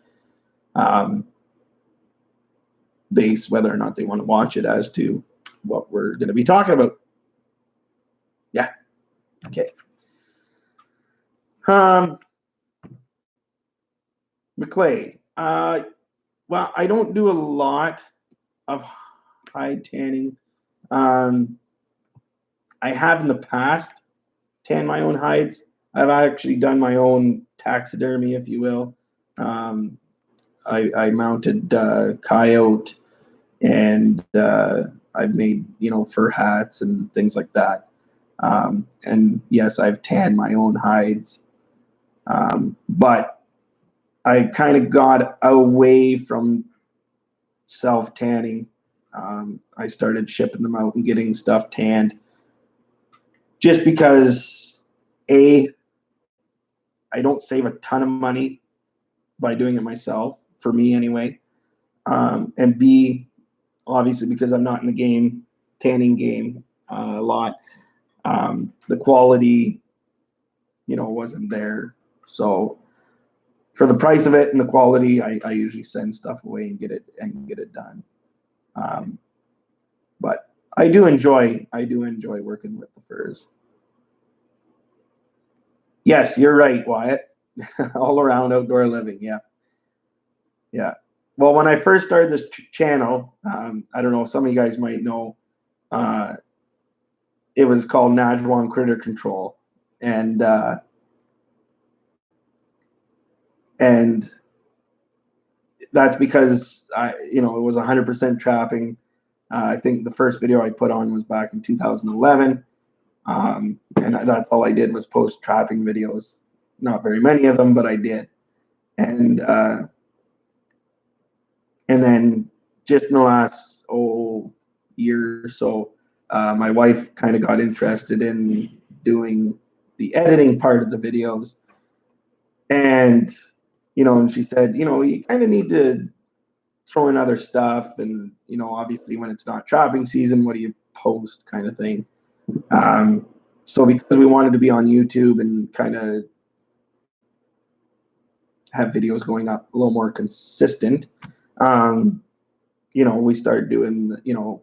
base whether or not they want to watch it as to what we're going to be talking about. Yeah. Okay. McClay. Well, I don't do a lot of hide tanning. I have in the past tanned my own hides. I've actually done my own taxidermy, if you will. I mounted coyote, and I've made fur hats and things like that. And yes, I've tanned my own hides, but I kind of got away from self-tanning. I started shipping them out and getting stuff tanned just because, A, I don't save a ton of money by doing it myself, for me anyway. And B, obviously because I'm not in the tanning game a lot, the quality, wasn't there. So for the price of it and the quality, I usually send stuff away and get it done. But I do enjoy working with the furs. Yes, you're right, Wyatt. All around outdoor living. Yeah. Well, when I first started this channel, I don't know, some of you guys might know, it was called Najwan Critter Control, and that's because it was 100% trapping. I think the first video I put on was back in 2011, and that's all I did was post trapping videos. Not very many of them, but I did, and then just in the last year or so, my wife kind of got interested in doing the editing part of the videos, and and she said, you kind of need to throw in other stuff, and obviously when it's not trapping season, what do you post, kind of thing. So because we wanted to be on YouTube and kind of have videos going up a little more consistent, we started doing,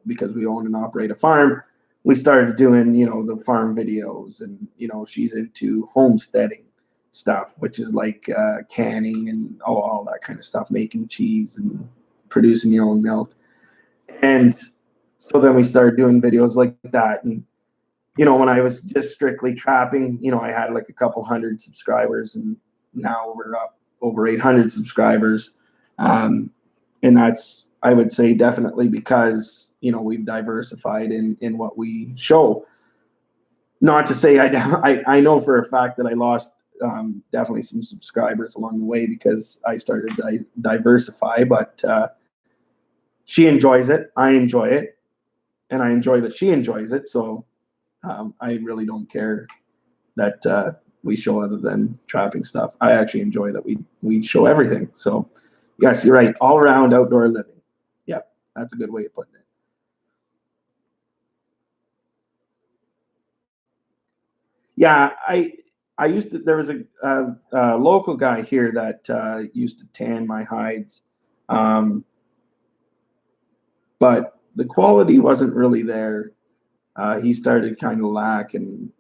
because we own and operate a farm, we started doing, the farm videos, and, she's into homesteading stuff, which is like canning and all that kind of stuff, making cheese and producing your own milk. And so then we started doing videos like that. And, when I was just strictly trapping, I had like a couple hundred subscribers, and now we're up over 800 subscribers. And that's, I would say, definitely because, we've diversified in what we show. Not to say I know for a fact that I lost definitely some subscribers along the way because I started to diversify, but she enjoys it. I enjoy it. And I enjoy that she enjoys it. So I really don't care that we show other than trapping stuff. I actually enjoy that we show everything. So yes, you're right. All around outdoor living. Yep, that's a good way of putting it. Yeah, I used to. There was a local guy here that used to tan my hides, but the quality wasn't really there. He started kind of lack, and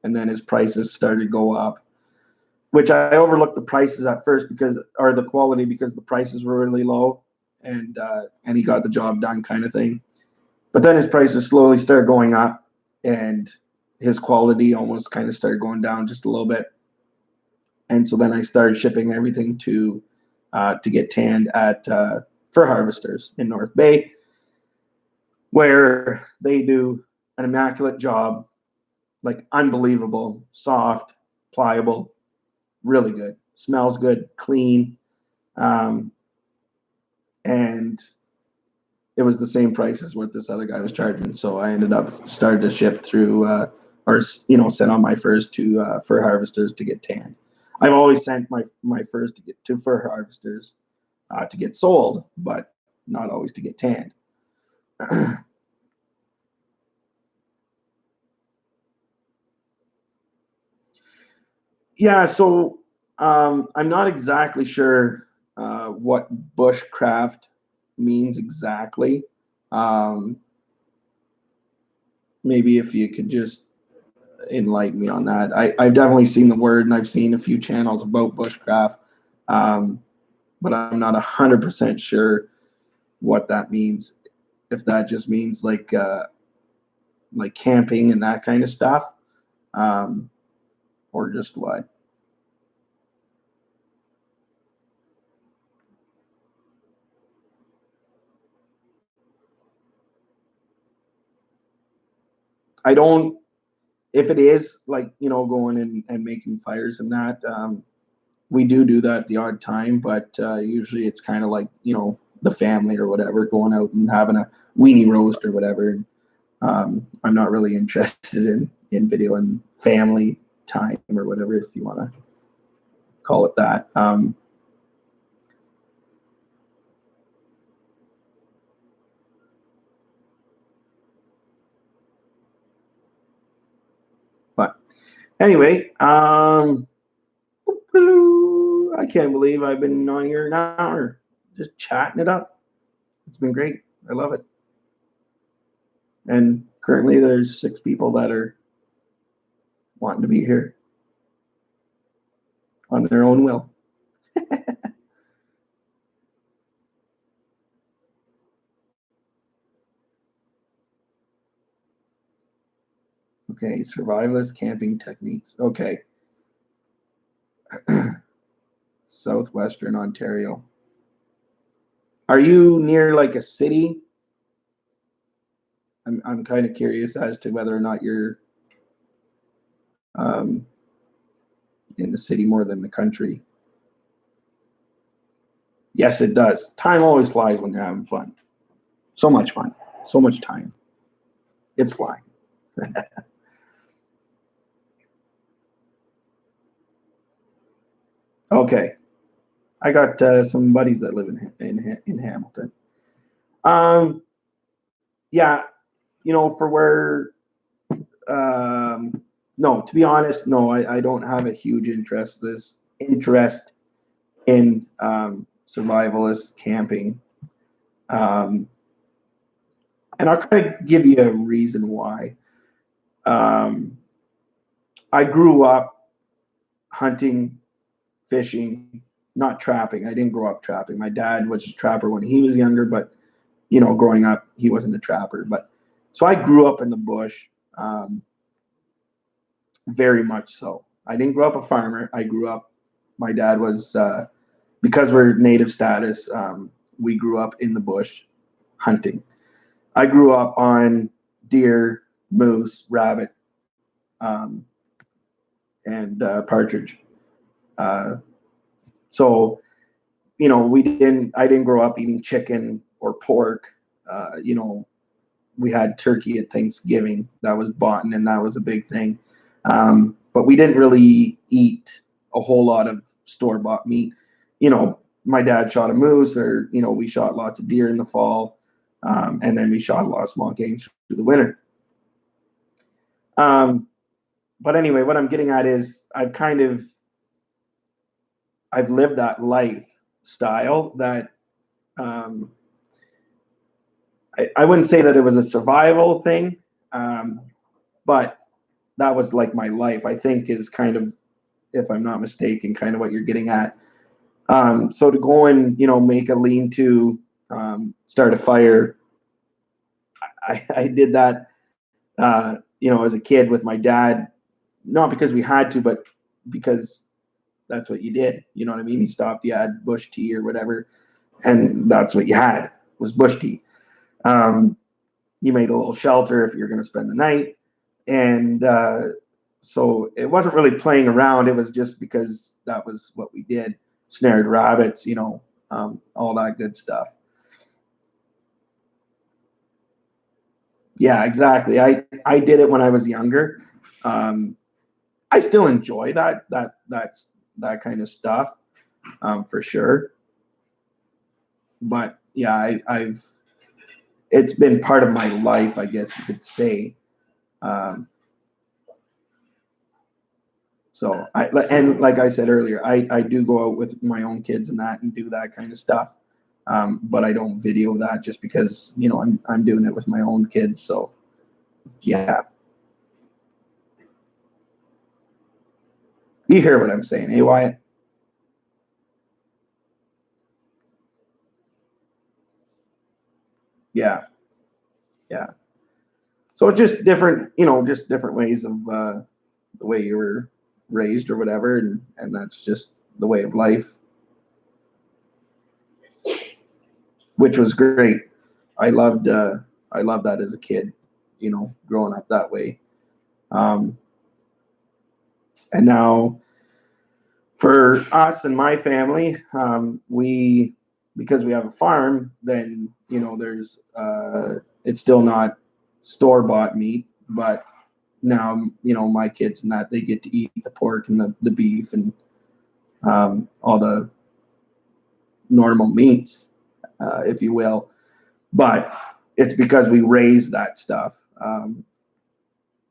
then his prices started to go up, which I overlooked the prices at first or the quality because the prices were really low, and he got the job done, kind of thing. But then his prices slowly started going up, and his quality almost kind of started going down just a little bit. And so then I started shipping everything to get tanned at fur harvesters in North Bay, where they do an immaculate job, like unbelievable, soft, pliable, really good, smells good, clean, and it was the same price as what this other guy was charging. So I ended up starting to ship through, or send on my furs to fur harvesters to get tanned. I've always sent my furs to fur harvesters to get sold, but not always to get tanned. Yeah, so I'm not exactly sure what bushcraft means exactly. Um, maybe if you could just enlighten me on that. I've definitely seen the word, and I've seen a few channels about bushcraft, but I'm not 100% sure what that means. If that just means like camping and that kind of stuff, or just what. I don't. If it is like going and making fires and that, we do that the odd time, but usually it's kind of like the family or whatever going out and having a weenie roast or whatever. I'm not really interested in video and family time or whatever, if you want to call it that. But anyway, I can't believe I've been on here an hour just chatting it up. It's been great. I love it. And currently there's 6 people that are wanting to be here on their own will. Okay, survivalist camping techniques. Okay. Southwestern Ontario. Are you near like a city? I'm kind of curious as to whether or not you're um, in the city more than the country. Yes, it does. Time always flies when you're having fun. So much fun. So much time. It's flying. Okay. I got some buddies that live in Hamilton. Um, yeah, for where no, to be honest, no, I don't have a huge interest in survivalist camping. And I'll kind of give you a reason why. Um, I grew up hunting, fishing, not trapping. I didn't grow up trapping. My dad was a trapper when he was younger, but growing up, he wasn't a trapper. But so I grew up in the bush, very much so. I didn't grow up a farmer. I grew up. My dad was because we're native status. We grew up in the bush, hunting. I grew up on deer, moose, rabbit, um, and partridge. Uh, so I didn't grow up eating chicken or pork. We had turkey at Thanksgiving. That was bought, and that was a big thing. But we didn't really eat a whole lot of store-bought meat. My dad shot a moose, or we shot lots of deer in the fall, and then we shot a lot of small game through the winter. But anyway, what I'm getting at is I've lived that lifestyle that um, I wouldn't say that it was a survival thing, but that was like my life, I think, is kind of, if I'm not mistaken, kind of what you're getting at. So to go and, make a lean-to, start a fire, I did that, as a kid with my dad, not because we had to, but because that's what you did. You know what I mean? He stopped, you had bush tea or whatever, and that's what you had was bush tea. You made a little shelter if you're going to spend the night. And so it wasn't really playing around. It was just because that was what we did. Snared rabbits, all that good stuff. Yeah, exactly. I did it when I was younger. I still enjoy that kind of stuff, for sure. But yeah, it's been part of my life, I guess you could say. So and like I said earlier, I do go out with my own kids and that and do that kind of stuff. But I don't video that just because, I'm doing it with my own kids. So yeah. You hear what I'm saying, eh, Wyatt? Yeah. Yeah. So it's just different, just different ways of the way you were raised or whatever, and that's just the way of life, which was great. I loved that as a kid, growing up that way. And now for us and my family, because we have a farm, then there's it's still not store-bought meat, but now my kids and that they get to eat the pork and the beef and all the normal meats, if you will, but it's because we raise that stuff.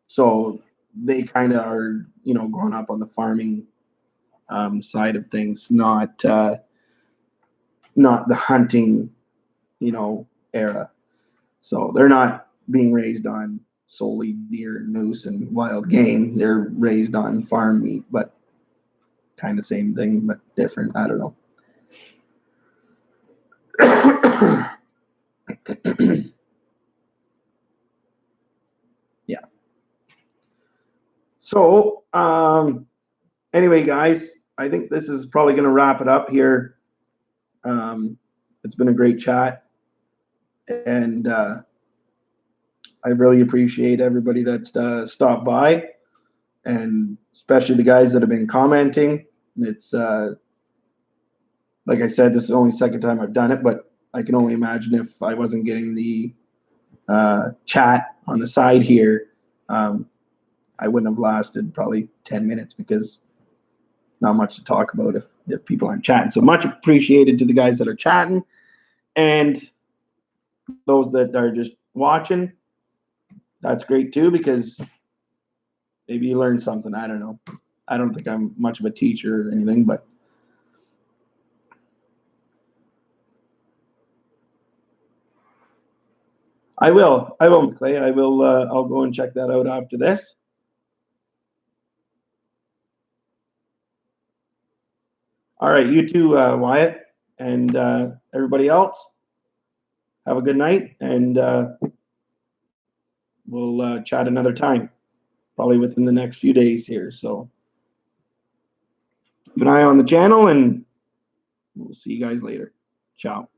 So they kind of are growing up on the farming side of things, not the hunting era. So they're not being raised on solely deer and moose and wild game. They're raised on farm meat, but kind of same thing, but different. I don't know. Yeah. So anyway, guys, I think this is probably going to wrap it up here. It's been a great chat, and I really appreciate everybody that's stopped by, and especially the guys that have been commenting. It's like I said, this is the only second time I've done it, but I can only imagine if I wasn't getting the chat on the side here, I wouldn't have lasted probably 10 minutes because not much to talk about if people aren't chatting. So much appreciated to the guys that are chatting, and those that are just watching. That's great too, because maybe you learn something. I don't know. I don't think I'm much of a teacher or anything, but I will, Clay. I will. I'll go and check that out after this. All right, you too, Wyatt, and everybody else. Have a good night, and we'll chat another time, probably within the next few days here. So keep an eye on the channel, and we'll see you guys later. Ciao.